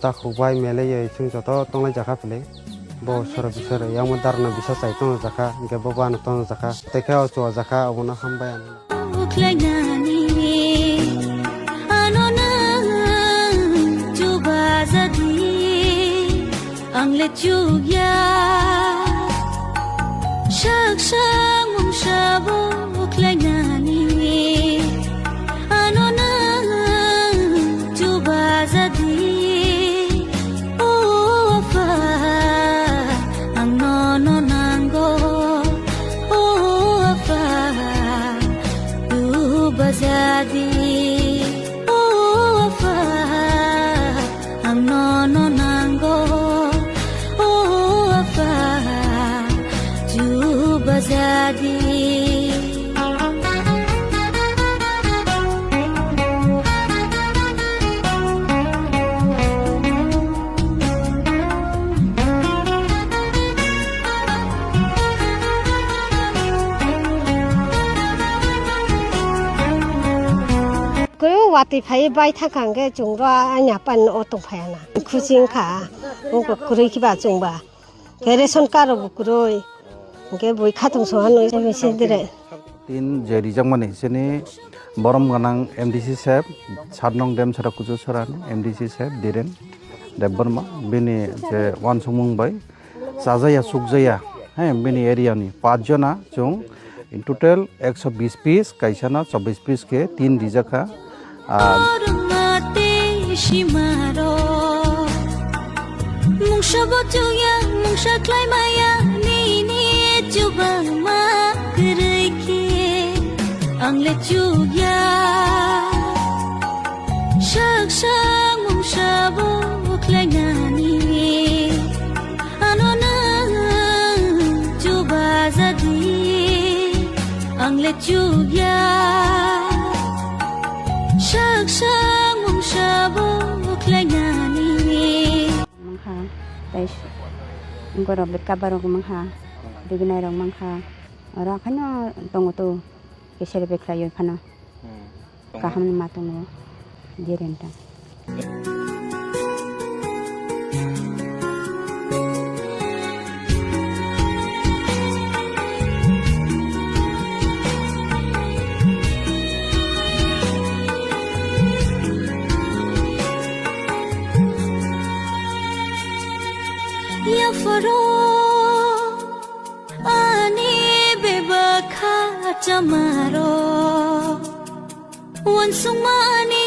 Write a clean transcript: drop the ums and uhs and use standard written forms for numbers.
tak hubai mele ye sing joto tonglai jaka pele bo sora bisara yang modar na bisa sai tong jaka ge baba na tong jaka teka o cho jaka abuna hambai an angle chugya shak shak mong shabo klagani anona juba zadi o fa ang nono nango o fa juba zadi o fa ang nono nango jadi cứ vặt thì phải bay thang hàng cái chúng ra nhà pan ô tô phải na khu sinh cả ông có cười khi bà chúng bà cái đấy son cá rồi cười cái buổi khát thùng số nói em xin dire tin jadi jamani sini borom ganang MDC sahab Sarnong Dam Sarakujo Soran MDC sahab diren Debarma bini je wan sumung bai sajaya sukjaya bini area ni 5 jona chung in total 120 piece kaisana 24 piece ke 3 dijaka juba ma kereke angle chugya shak shak mong shabo klagani anona juba zadi angle chugya shak shak mong shabo klagani mangha tais ngoro bet kabar ko mangha Dignai rong mangha ora khana tongo to kesere bekla yo khana kaham ma tongo direnta ya faro Chamaro, one sumani